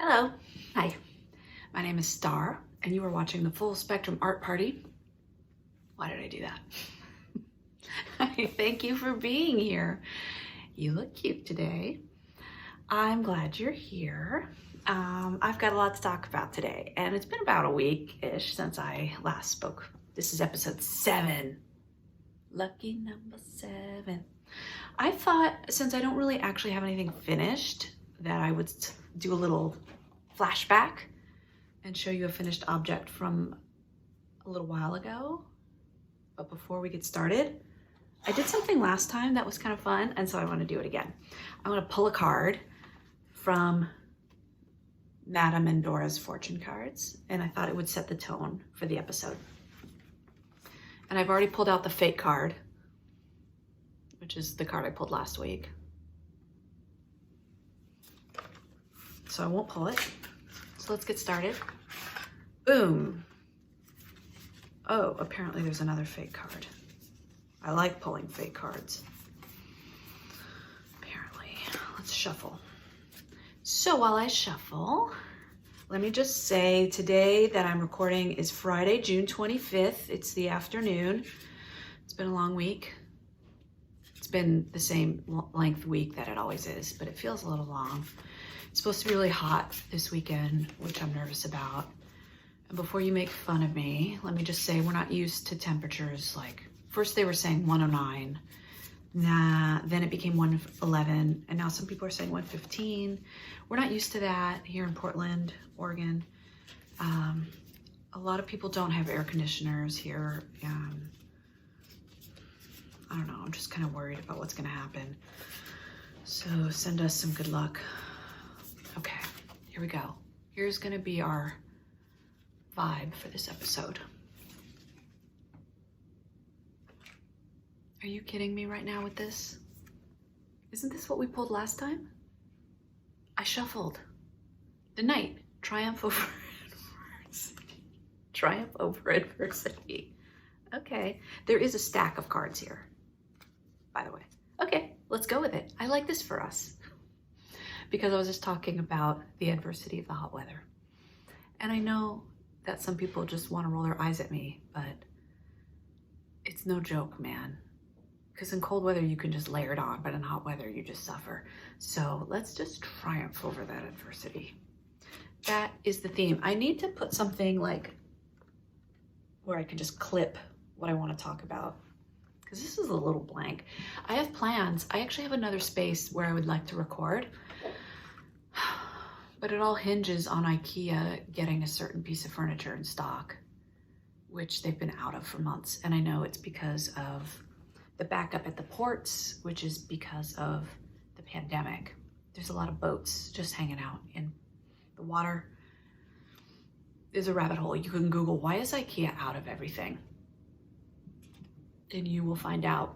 Hello. Hi. My name is Star, and you are watching the Full Spectrum Art Party. Why did I do that? Hi, thank you for being here. You look cute today. I'm glad you're here. I've got a lot to talk about today, and it's been about a week-ish since I last spoke. This is episode 7. Lucky number 7. I thought, since I don't really actually have anything finished, that I would do a little flashback and show you a finished object from a little while ago. But before we get started, I did something last time that was kind of fun, and so I want to do it again. I want to pull a card from Madame Endora's fortune cards, and I thought it would set the tone for the episode. And I've already pulled out the fake card, which is the card I pulled last week. So I won't pull it. So let's get started. Boom. Oh, apparently there's another fake card. I like pulling fake cards. Apparently. Let's shuffle. So while I shuffle, let me just say today that I'm recording is Friday, June 25th. It's the afternoon. It's been a long week. It's been the same length week that it always is, but it feels a little long. It's supposed to be really hot this weekend, which I'm nervous about. And before you make fun of me, let me just say we're not used to temperatures like, first they were saying 109, then it became 111, and now some people are saying 115. We're not used to that here in Portland, Oregon. A lot of people don't have air conditioners here. I don't know, I'm just kind of worried about what's gonna happen. So send us some good luck. Okay, here we go. Here's gonna be our vibe for this episode. Are you kidding me right now with this? Isn't this what we pulled last time? I shuffled. The Knight, triumph over adversity. Triumph over adversity. Okay, there is a stack of cards here, by the way. Okay, let's go with it. I like this for us because I was just talking about the adversity of the hot weather. And I know that some people just want to roll their eyes at me, but it's no joke, man. Because in cold weather, you can just layer it on, but in hot weather, you just suffer. So let's just triumph over that adversity. That is the theme. I need to put something like where I can just clip what I want to talk about, because this is a little blank. I have plans. I actually have another space where I would like to record, but it all hinges on IKEA getting a certain piece of furniture in stock, which they've been out of for months. And I know it's because of the backup at the ports, which is because of the pandemic. There's a lot of boats just hanging out in the water. There's a rabbit hole. You can Google, why is IKEA out of everything? And you will find out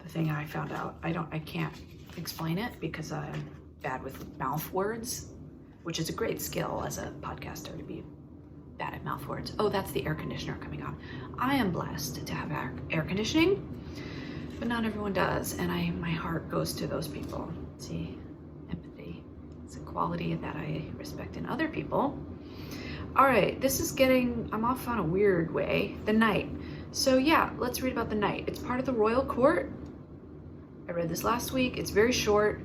the thing I found out. I can't explain it because I'm bad with mouth words, which is a great skill as a podcaster to be bad at mouth words. Oh, that's the air conditioner coming on. I am blessed to have air conditioning, but not everyone does. And my heart goes to those people. See, empathy. It's a quality that I respect in other people. All right, I'm off on a weird way. The Knight. So yeah, let's read about the Knight. It's part of the royal court. I read this last week. It's very short.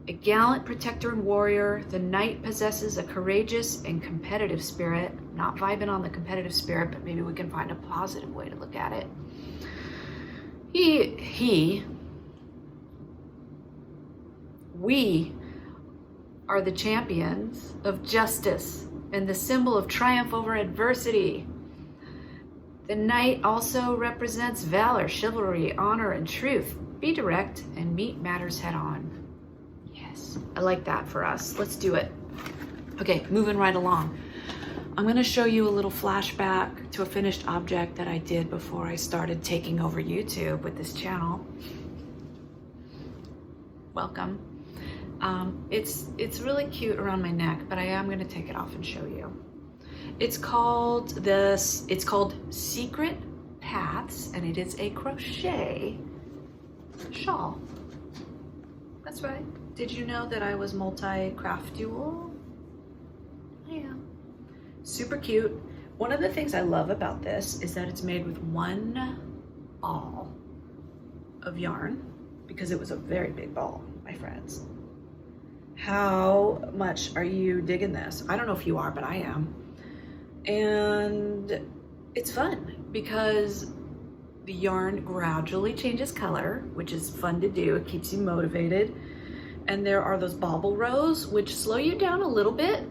A gallant protector and warrior, the Knight possesses a courageous and competitive spirit. Not vibing on the competitive spirit, but maybe we can find a positive way to look at it. We are the champions of justice and the symbol of triumph over adversity. The Knight also represents valor, chivalry, honor, and truth. Be direct and meet matters head on. Yes, I like that for us. Let's do it. Okay, moving right along. I'm gonna show you a little flashback to a finished object that I did before I started taking over YouTube with this channel. Welcome. It's really cute around my neck, but I am gonna take it off and show you. It's called Secret Paths, and it is a crochet shawl. That's right. Did you know that I was multi-craft dual? Yeah. Super cute. One of the things I love about this is that it's made with one ball of yarn, because it was a very big ball, my friends. How much are you digging this? I don't know if you are, but I am. And it's fun because the yarn gradually changes color, which is fun to do. It keeps you motivated. And there are those bobble rows, which slow you down a little bit,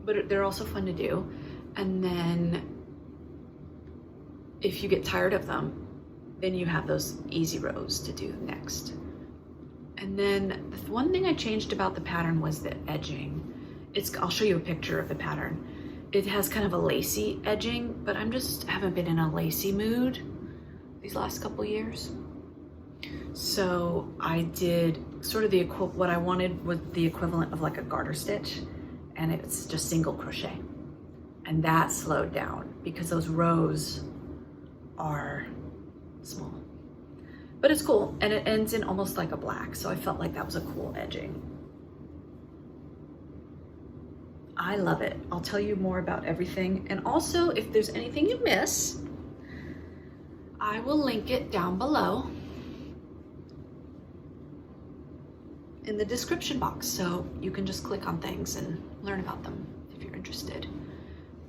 but they're also fun to do. And then if you get tired of them, then you have those easy rows to do next. And then the one thing I changed about the pattern was the edging. I'll show you a picture of the pattern. It has kind of a lacy edging, but haven't been in a lacy mood these last couple years. So I did sort of what I wanted was the equivalent of like a garter stitch, and it's just single crochet. And that slowed down because those rows are small. But it's cool, and it ends in almost like a black, so I felt like that was a cool edging. I love it. I'll tell you more about everything. And also, if there's anything you miss, I will link it down below in the description box, so you can just click on things and learn about them if you're interested.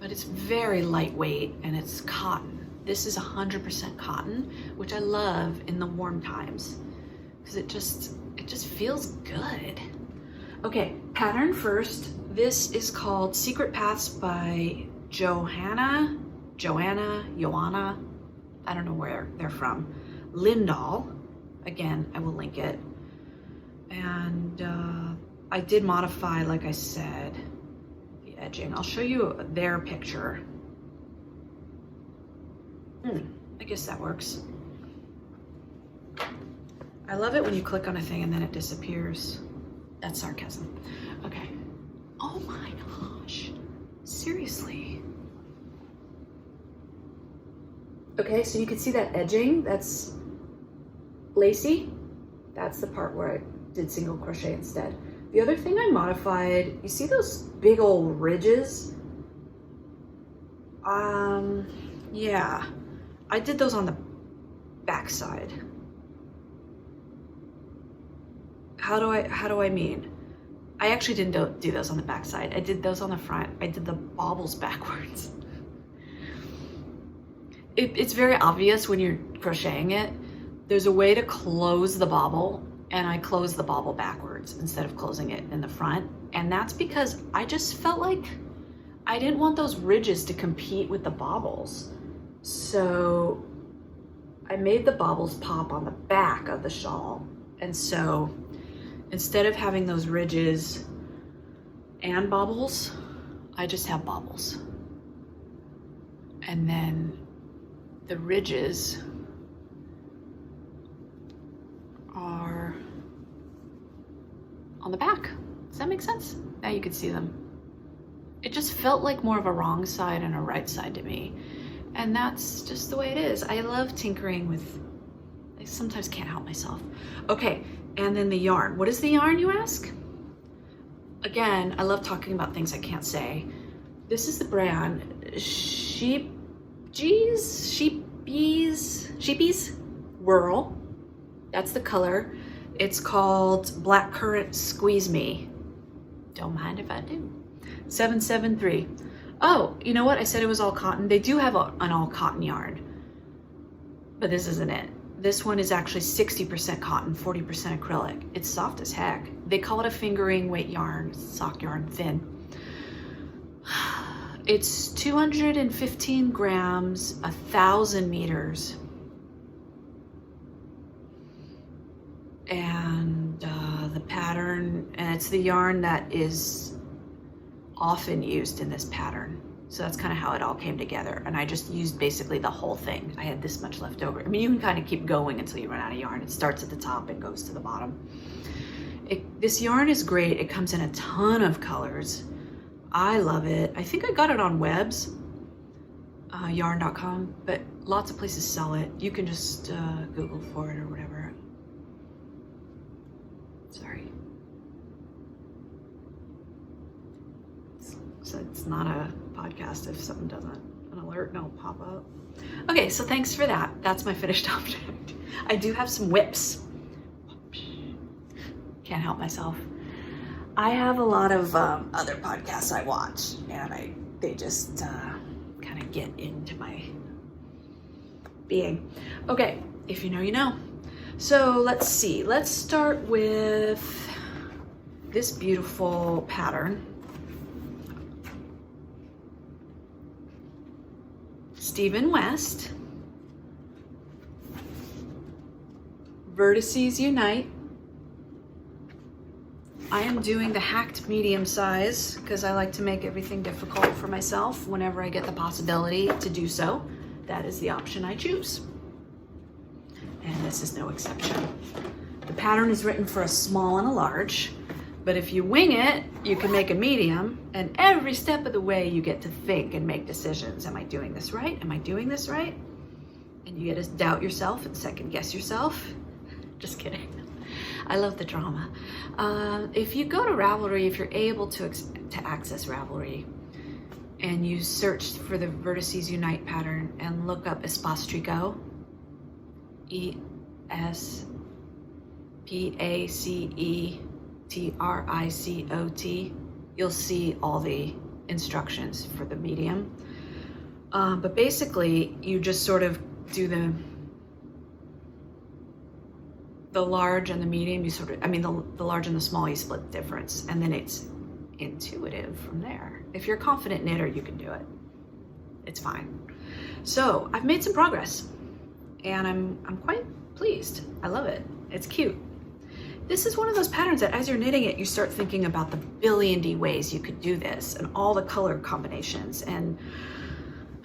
But it's very lightweight and it's cotton. This is 100% cotton, which I love in the warm times because it just feels good. Okay, pattern first. This is called Secret Paths by Johanna, I don't know where they're from. Lindahl, again, I will link it. And I did modify, like I said, the edging. I'll show you their picture. I guess that works. I love it when you click on a thing and then it disappears. That's sarcasm. Okay. Oh my gosh. Seriously. Okay, so you can see that edging, that's lacy. That's the part where I did single crochet instead. The other thing I modified, you see those big old ridges? Yeah, I did those on the back side. How do I mean? I actually didn't do those on the back side. I did those on the front. I did the bobbles backwards. It's very obvious when you're crocheting it. There's a way to close the bobble, and I closed the bobble backwards instead of closing it in the front. And that's because I just felt like I didn't want those ridges to compete with the bobbles. So I made the bobbles pop on the back of the shawl. And so instead of having those ridges and bobbles, I just have bobbles. And then the ridges are on the back. Does that make sense? Now you can see them. It just felt like more of a wrong side and a right side to me. And that's just the way it is. I love tinkering with, I sometimes can't help myself. Okay, and then the yarn. What is the yarn, you ask? Again, I love talking about things I can't say. This is the brand Sheepies Whirl. That's the color. It's called Blackcurrant Squeeze Me. Don't mind if I do. 773. Oh, you know what? I said it was all cotton. They do have an all cotton yarn, but this isn't it. This one is actually 60% cotton, 40% acrylic. It's soft as heck. They call it a fingering weight yarn, sock yarn, thin. It's 215 grams, 1,000 meters. And the pattern, and it's the yarn that is often used in this pattern. So that's kind of how it all came together. And I just used basically the whole thing. I had this much left over. I mean, you can kind of keep going until you run out of yarn. It starts at the top and goes to the bottom. This yarn is great. It comes in a ton of colors. I love it. I think I got it on Webs, yarn.com, but lots of places sell it. You can just Google for it or whatever. Sorry. So it's not a podcast if something doesn't, an alert don't pop up. Okay, so thanks for that. That's my finished object. I do have some whips. Can't help myself. I have a lot of other podcasts I watch, and they just kind of get into my being. Okay, if you know, you know. So let's see. Let's start with this beautiful pattern. Stephen West. Vertices Unite. I am doing the hacked medium size because I like to make everything difficult for myself whenever I get the possibility to do so. That is the option I choose. And this is no exception. The pattern is written for a small and a large, but if you wing it, you can make a medium, and every step of the way you get to think and make decisions. Am I doing this right? Am I doing this right? And you get to doubt yourself and second guess yourself. Just kidding. I love the drama. If you go to Ravelry, if you're able to access Ravelry, and you search for the Vertices Unite pattern and look up Espace Tricot, ESPACETRICOT, you'll see all the instructions for the medium. But basically, you just sort of do the large and the medium, the large and the small, you split the difference, and then it's intuitive from there. If you're a confident knitter, you can do it. It's fine. So I've made some progress, and I'm quite pleased. I love it. It's cute. This is one of those patterns that as you're knitting it, you start thinking about the billion ways you could do this and all the color combinations, and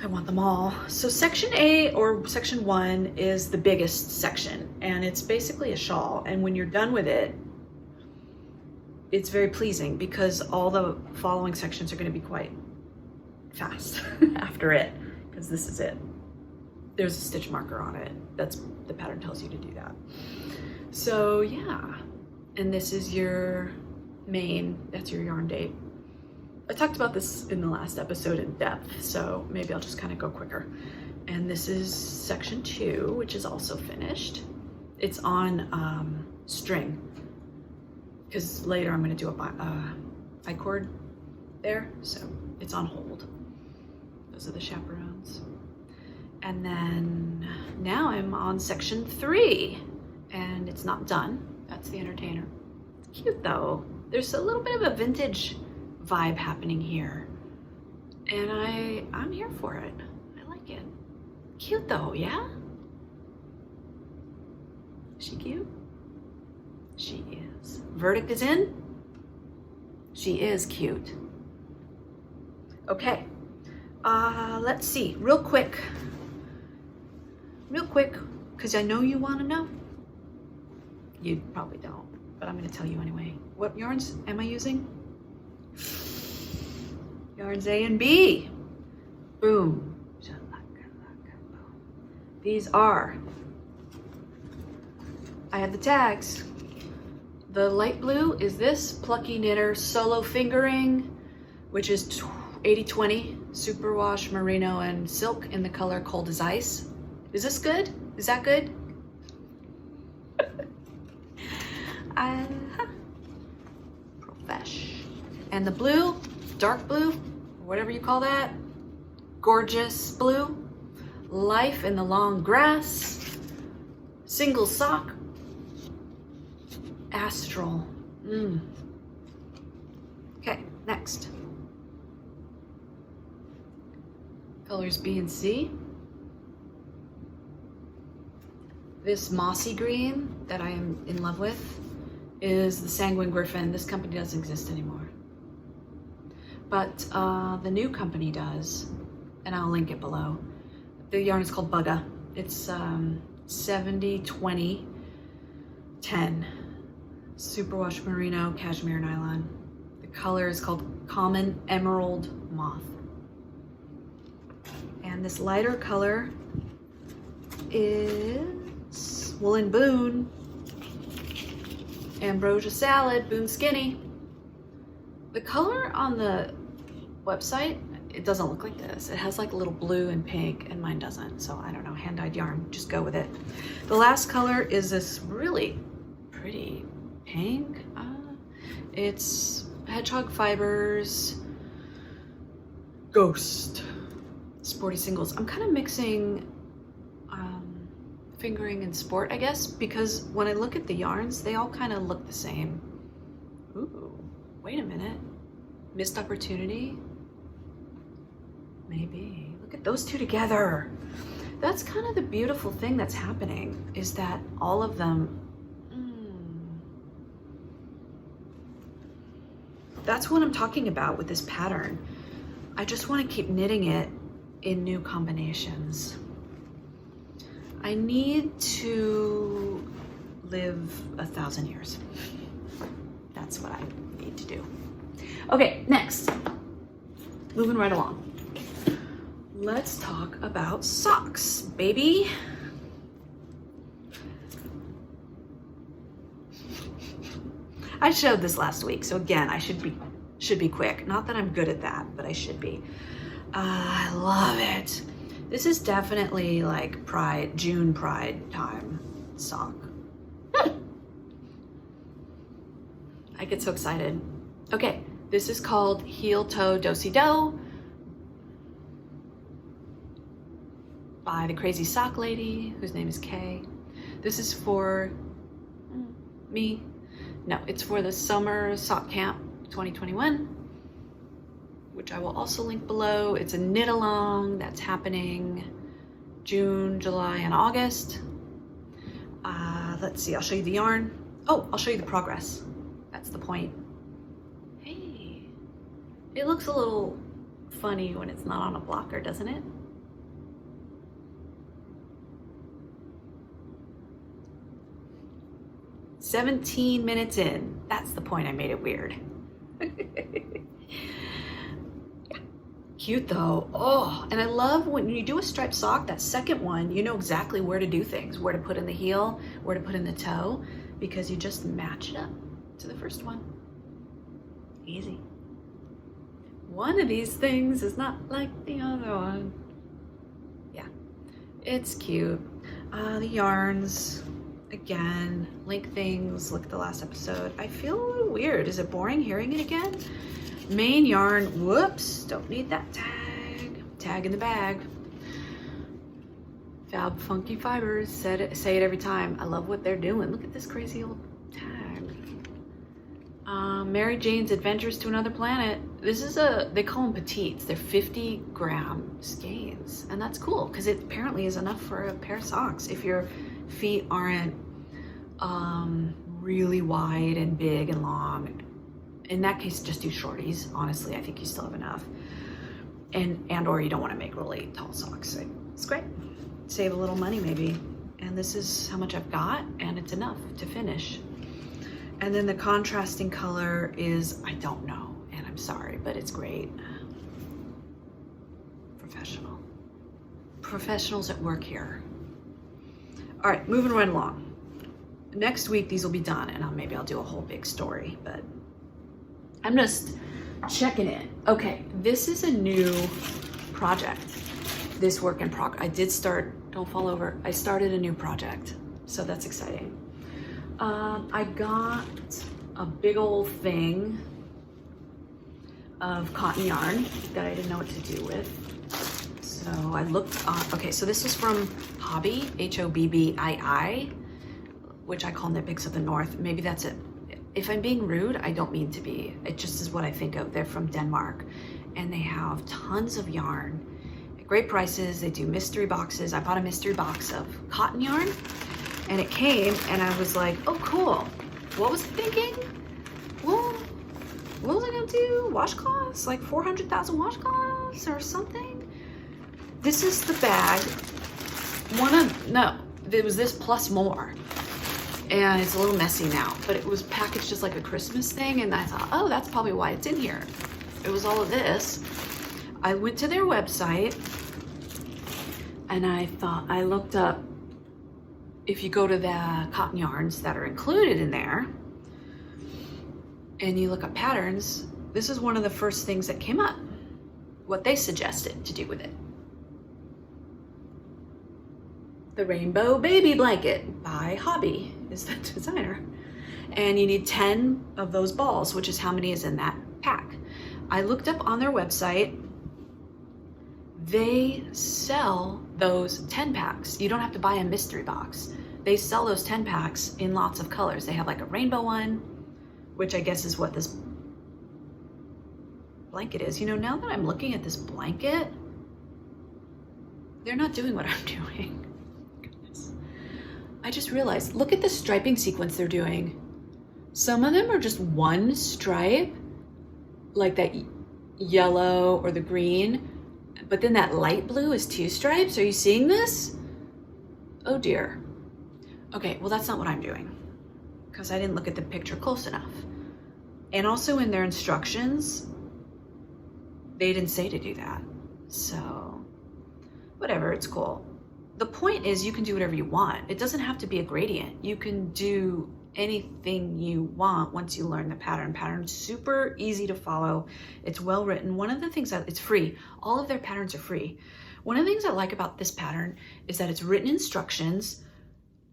I want them all. So section A, or section 1, is the biggest section, and it's basically a shawl, and when you're done with it, it's very pleasing because all the following sections are going to be quite fast after it, because this is it. There's a stitch marker on it. That's the pattern tells you to do that. So yeah, and this is your main, that's your yarn date. I talked about this in the last episode in depth, so maybe I'll just kind of go quicker. And this is section 2, which is also finished. It's on string, because later I'm going to do a I-cord there, so it's on hold. Those are the chaperones. And then now I'm on section 3, and it's not done. That's the entertainer. It's cute though. There's a little bit of a vintage vibe happening here, and I'm here for it. I like it. Cute though, yeah? Is she cute? She is. Verdict is in. She is cute. Okay, let's see, real quick, because I know you want to know. You probably don't, but I'm going to tell you anyway. What yarns am I using? Yarns A and B. Boom. These are, I have the tags. The light blue is this Plucky Knitter Solo Fingering, which is 80/20 superwash merino and silk in the color Cold as Ice. Is this good? Is that good? Profesh. And the blue, dark blue, whatever you call that, gorgeous blue, Life in the Long Grass, Single Sock, Astral. Okay, next. Colors B and C. This mossy green that I am in love with is the Sanguine Griffin. This company doesn't exist anymore, but the new company does, and I'll link it below. The yarn is called Bugga. It's 70/20/10 superwash merino cashmere nylon. The color is called Common Emerald Moth, and this lighter color is Woolen Boon. Ambrosia salad, Boone Skinny. The color on the website, it doesn't look like this. It has like a little blue and pink, and mine doesn't. So I don't know, hand-dyed yarn, just go with it. The last color is this really pretty pink. It's hedgehog fibers, ghost, sporty singles. I'm kind of mixing fingering and sport, I guess, because when I look at the yarns, they all kind of look the same. Ooh, wait a minute. Missed opportunity? Maybe. Look at those two together. That's kind of the beautiful thing that's happening, is that all of them, that's what I'm talking about with this pattern. I just want to keep knitting it in new combinations. I need to live 1,000 years. That's what I need to do. Okay, next. Moving right along. Let's talk about socks, baby. I showed this last week, so again, I should be quick. Not that I'm good at that, but I should be. I love it. This is definitely like June Pride time sock. I get so excited. Okay, this is called Heel Toe Do-Si Do by the Crazy Sock Lady, whose name is Kay. This is for me. No, it's for the Summer Sock Camp 2021. Which I will also link below. It's a knit along that's happening June, July, and August. Let's see, I'll show you the yarn. Oh, I'll show you the progress. That's the point. Hey, it looks a little funny when it's not on a blocker, doesn't it? "17 minutes in. That's the point I made it weird. Cute though. Oh, and I love when you do a striped sock, that second one, you know exactly where to do things, where to put in the heel, where to put in the toe, because you just match it up to the first one. Easy. One of these things is not like the other one. Yeah, it's cute. The yarns, again, link things, look at the last episode. I feel a little weird. Is it boring hearing it again? Main yarn, whoops, don't need that tag. Tag in the bag. Fab Funky Fibers, say it every time. I love what they're doing. Look at this crazy old tag. Mary Jane's Adventures to Another Planet. This is they call them petites. They're 50-gram skeins. And that's cool, because it apparently is enough for a pair of socks if your feet aren't really wide and big and long. In that case, just do shorties. Honestly, I think you still have enough. And or you don't want to make really tall socks. It's great. Save a little money maybe. And this is how much I've got, and it's enough to finish. And then the contrasting color is, I don't know, and I'm sorry, but it's great. Professional. Professionals at work here. All right, moving right along. Next week, these will be done, and maybe I'll do a whole big story, but I'm just checking in. Okay, this is a new project. This work in progress. I did start, don't fall over. I started a new project, so that's exciting. I got a big old thing of cotton yarn that I didn't know what to do with. So I looked on, okay, so this is from Hobby, H-O-B-B-I-I, which I call Knit Picks of the North. Maybe that's it. If I'm being rude, I don't mean to be. It just is what I think of. They're from Denmark, and they have tons of yarn at great prices. They do mystery boxes. I bought a mystery box of cotton yarn, and it came, and I was like, oh, cool. What was I thinking? Well, what was I gonna do? Washcloths? Like 400,000 washcloths or something? This is the bag. No, it was this plus more. And it's a little messy now, but it was packaged just like a Christmas thing, and I thought, oh, that's probably why it's in here. It was all of this. I went to their website, and I looked up, if you go to the cotton yarns that are included in there, and you look up patterns, this is one of the first things that came up, what they suggested to do with it. The Rainbow Baby Blanket by Hobby is the designer. And you need 10 of those balls, which is how many is in that pack. I looked up on their website. They sell those 10 packs. You don't have to buy a mystery box. They sell those 10 packs in lots of colors. They have like a rainbow one, which I guess is what this blanket is. You know, now that I'm looking at this blanket, they're not doing what I'm doing. Goodness. I just realized, look at the striping sequence they're doing. Some of them are just one stripe, like that yellow or the green, but then that light blue is 2 stripes. Are you seeing this? Oh dear. Okay, well that's not what I'm doing because I didn't look at the picture close enough. And also in their instructions, they didn't say to do that. So whatever, it's cool. The point is you can do whatever you want. It doesn't have to be a gradient. You can do anything you want once you learn the pattern. Pattern's super easy to follow. It's well written. One of the things that it's free. All of their patterns are free. One of the things I like about this pattern is that it's written instructions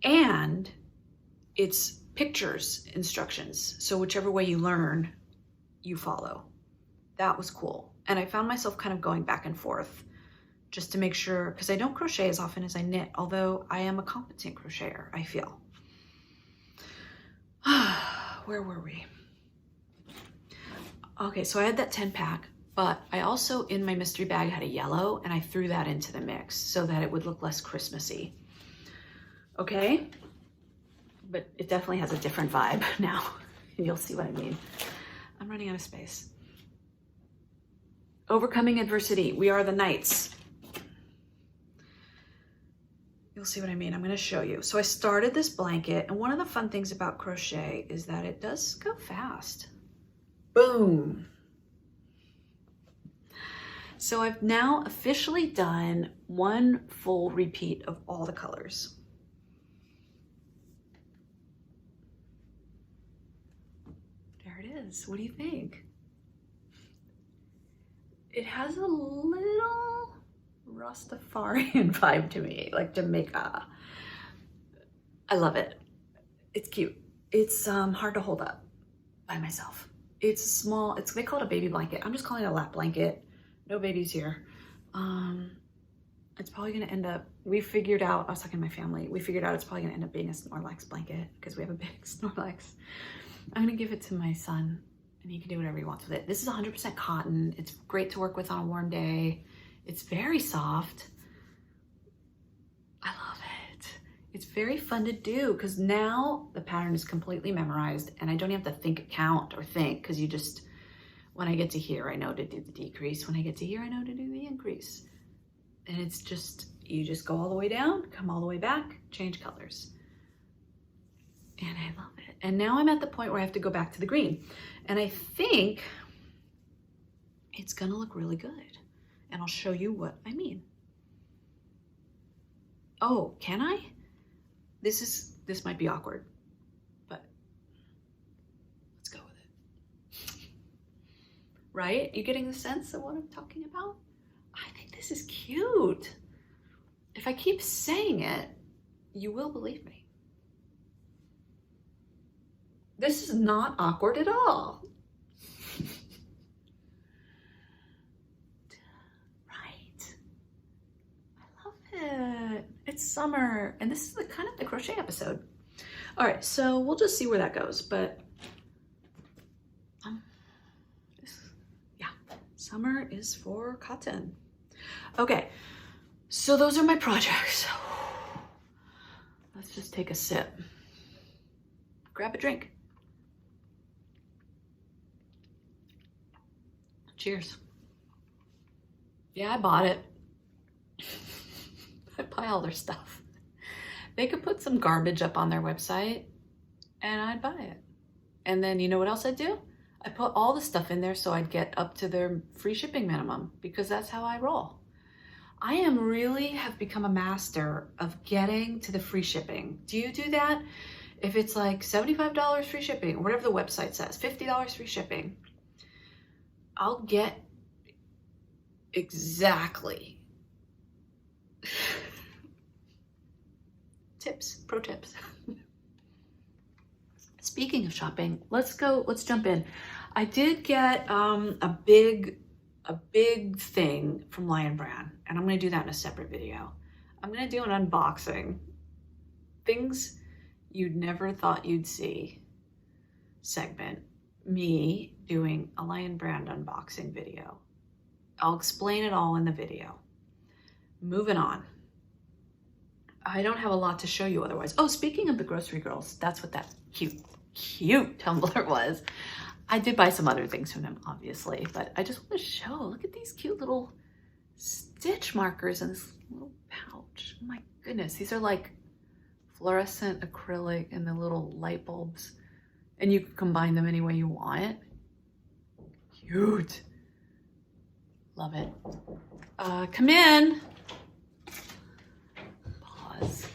and it's pictures instructions. So whichever way you learn, you follow. That was cool. And I found myself kind of going back and forth just to make sure, because I don't crochet as often as I knit, although I am a competent crocheter, I feel. Where were we? Okay, so I had that 10 pack, but I also in my mystery bag had a yellow and I threw that into the mix so that it would look less Christmassy. Okay, but it definitely has a different vibe now. You'll see what I mean. I'm running out of space. Overcoming adversity. We are the knights. You'll see what I mean. I'm going to show you. So I started this blanket, and one of the fun things about crochet is that it does go fast. Boom. So I've now officially done one full repeat of all the colors. There it is. What do you think? It has a little Rastafarian vibe to me, like Jamaica. I love it. It's cute. It's hard to hold up by myself. It's small. They call it a baby blanket. I'm just calling it a lap blanket. No babies here. It's probably gonna end up, we figured out, I was talking to my family, we figured out it's probably gonna end up being a Snorlax blanket because we have a big Snorlax. I'm gonna give it to my son and he can do whatever he wants with it. This is 100% cotton. It's great to work with on a warm day. It's very soft. I love it. It's very fun to do because now the pattern is completely memorized and I don't have to count or think because you just, when I get to here, I know to do the decrease. When I get to here, I know to do the increase. And it's just, you just go all the way down, come all the way back, change colors. And I love it. And now I'm at the point where I have to go back to the green. And I think it's gonna look really good. And I'll show you what I mean. Oh, can I? This might be awkward, but let's go with it. Right? You getting the sense of what I'm talking about? I think this is cute. If I keep saying it, you will believe me. This is not awkward at all. Right? I love it. It's summer, and this is kind of the crochet episode. All right, so we'll just see where that goes, but yeah, summer is for cotton. Okay, so those are my projects. Let's just take a sip. Grab a drink. Cheers. Yeah, I bought it. I buy all their stuff. They could put some garbage up on their website and I'd buy it. And then you know what else I'd do? I put all the stuff in there so I'd get up to their free shipping minimum because that's how I roll. I have become a master of getting to the free shipping. Do you do that? If it's like $75 free shipping, or whatever the website says, $50 free shipping, I'll get exactly pro tips. Speaking of shopping, let's jump in. I did get a big thing from Lion Brand, and I'm gonna do that in a separate video. I'm gonna do an unboxing. Things you'd never thought you'd see segment. Me doing a Lion Brand unboxing video. I'll explain it all in the video. Moving on. I don't have a lot to show you otherwise. Oh, speaking of the Grocery Girls, that's what that cute tumbler was. I did buy some other things from them, obviously, but I just want to show, look at these cute little stitch markers in this little pouch. Oh my goodness, these are like fluorescent acrylic and the little light bulbs, and you can combine them any way you want. Cute. Love it. Come in. Pause.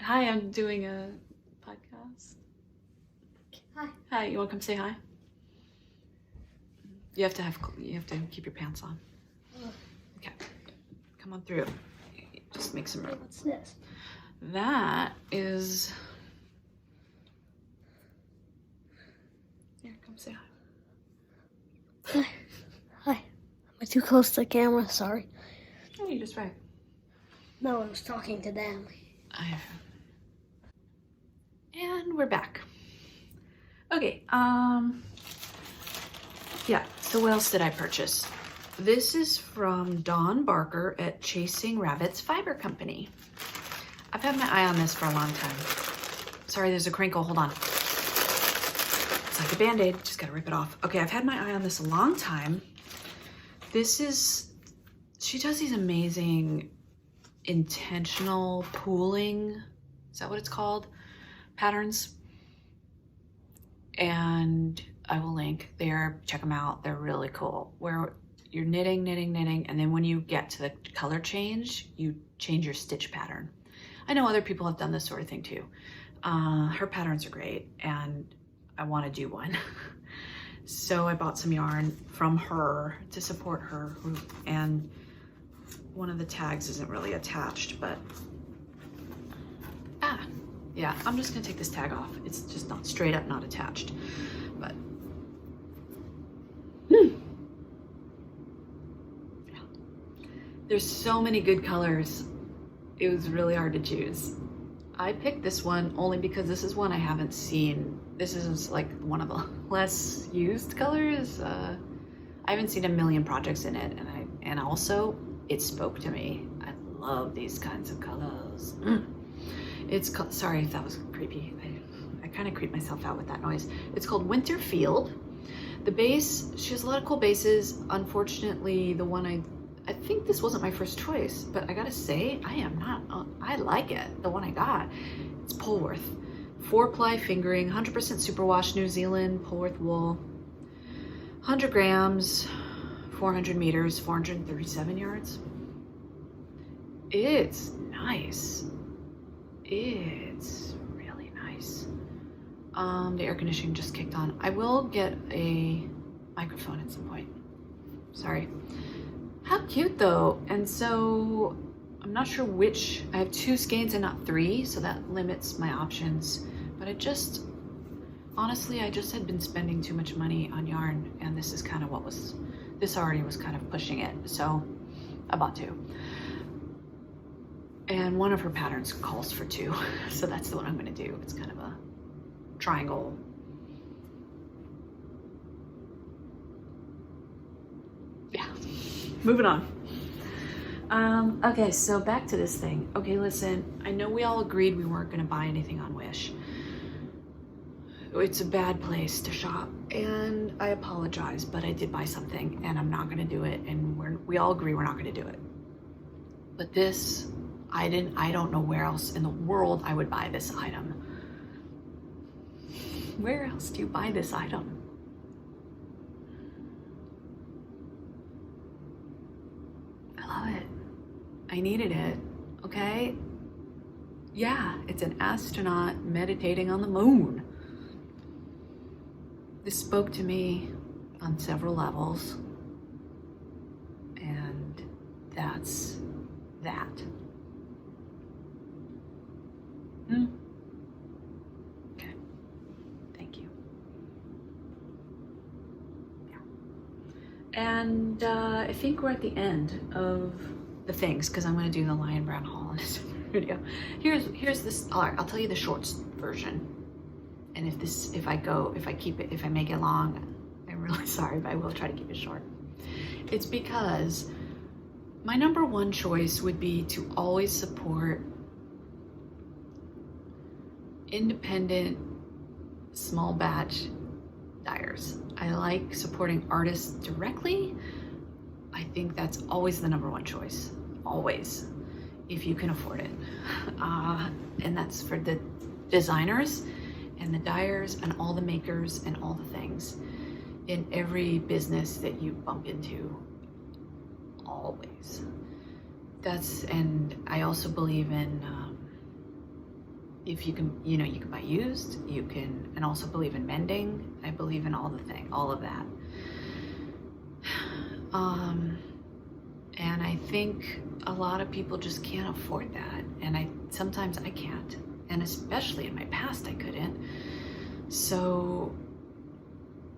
Hi, I'm doing a podcast. Hi. Hi, you want to come say hi? You have to keep your pants on. Okay. Come on through. Just make some room. What's this? That is... Here, come say hi. Hi. Hi. Am I too close to the camera? Sorry. Oh, you're just right. No, I was talking to them. And we're back. Okay, yeah, so what else did I purchase? This is from Dawn Barker at Chasing Rabbits Fiber Company. I've had my eye on this for a long time. Sorry, there's a crinkle, hold on. It's like a Band-Aid, just gotta rip it off. Okay, I've had my eye on this a long time. This is, she does these amazing intentional pooling, is that what it's called? Patterns. And I will link there, check them out, they're really cool. Where you're knitting, and then when you get to the color change, you change your stitch pattern. I know other people have done this sort of thing too. Her patterns are great, and I want to do one. So I bought some yarn from her to support her, and one of the tags isn't really attached, but yeah, I'm just gonna take this tag off. It's just not straight up, not attached, but yeah. There's so many good colors. It was really hard to choose. I picked this one only because this is one I haven't seen. This is like one of the less used colors. I haven't seen a million projects in it, and also it spoke to me. I love these kinds of colors. It's called, sorry if that was creepy. I kind of creep myself out with that noise. It's called Winterfield. The base, she has a lot of cool bases. Unfortunately, the one I think this wasn't my first choice, but I gotta say, I like it, the one I got. It's Polworth. 4-ply fingering, 100% superwash New Zealand Polworth wool. 100 grams, 400 meters, 437 yards. It's nice. It's really nice. The air conditioning just kicked on. I will get a microphone at some point. Sorry. How cute though. And so I'm not sure which, I have 2 skeins and not 3, so that limits my options. But honestly, I just had been spending too much money on yarn, and this is kind of this already was kind of pushing it. So I bought 2. And one of her patterns calls for 2, so that's the one I'm gonna do. It's kind of a triangle. Yeah, moving on. Okay, so back to this thing. Okay, listen, I know we all agreed we weren't gonna buy anything on Wish. It's a bad place to shop, and I apologize, but I did buy something, and I'm not gonna do it, and we all agree we're not gonna do it. But this, I don't know where else in the world I would buy this item. Where else do you buy this item? I love it. I needed it, okay? Yeah, it's an astronaut meditating on the moon. This spoke to me on several levels, and that's that. Okay, thank you. Yeah. And I think we're at the end of the things, because I'm going to do the lion brown haul in this video. Here's this. All right, I'll tell you the short version. And if I make it long, I'm really sorry, but I will try to keep it short. It's because my number one choice would be to always support independent, small batch dyers. I like supporting artists directly. I think that's always the number one choice, always, if you can afford it. And that's for the designers and the dyers and all the makers and all the things in every business that you bump into, always. And I also believe in, if you can, you can buy used, and also believe in mending. I believe in all of that. And I think a lot of people just can't afford that. And sometimes I can't. And especially in my past, I couldn't. So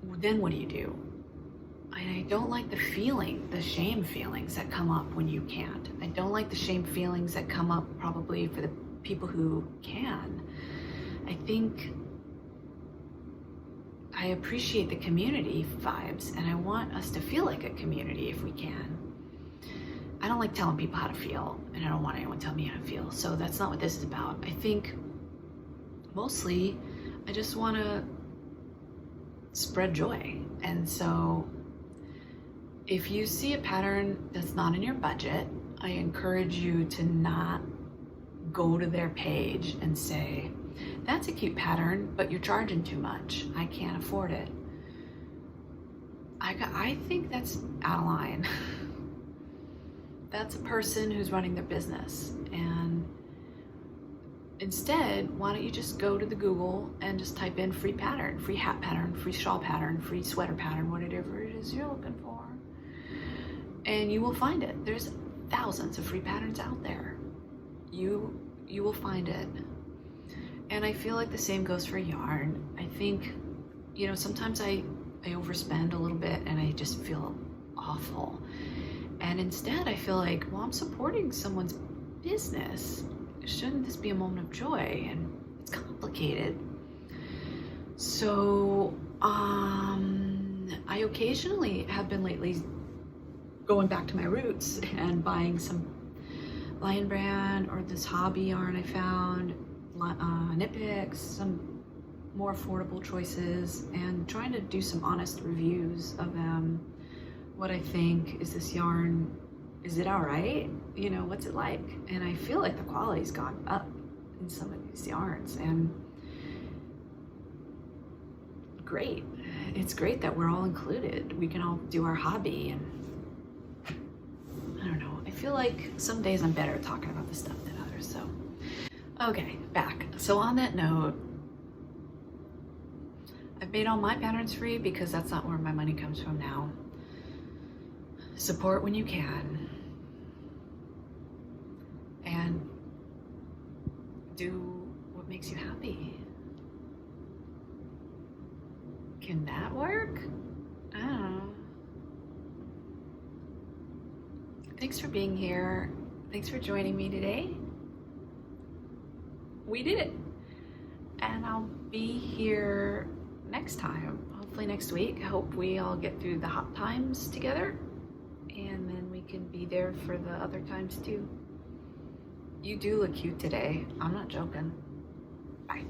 then what do? I don't like the shame feelings that come up when you can't. I don't like the shame feelings that come up probably for the people who can. I think I appreciate the community vibes, and I want us to feel like a community if we can. I don't like telling people how to feel, and I don't want anyone to tell me how to feel. So that's not what this is about. I think mostly I just want to spread joy. And so if you see a pattern that's not in your budget, I encourage you to not go to their page and say, that's a cute pattern, but you're charging too much. I can't afford it. I think that's out of line. That's a person who's running their business. And instead, why don't you just go to the Google and just type in free pattern, free hat pattern, free shawl pattern, free sweater pattern, whatever it is you're looking for. And you will find it. There's thousands of free patterns out there. You will find it. And I feel like the same goes for yarn. I think, sometimes I overspend a little bit and I just feel awful. And instead I feel like, well, I'm supporting someone's business. Shouldn't this be a moment of joy? And it's complicated. So I occasionally have been lately going back to my roots and buying some Lion Brand or this hobby yarn I found, Knit Picks, some more affordable choices, and trying to do some honest reviews of them. What I think, is this yarn, is it all right? What's it like? And I feel like the quality's gone up in some of these yarns, and great. It's great that we're all included. We can all do our hobby, and I don't know. I feel like some days I'm better at talking about this stuff than others, so. Okay, back. So on that note, I've made all my patterns free because that's not where my money comes from now. Support when you can. And do what makes you happy. Can that work? I don't know. Thanks for being here. Thanks for joining me today. We did it. And I'll be here next time, hopefully next week. I hope we all get through the hot times together, and then we can be there for the other times too. You do look cute today. I'm not joking. Bye.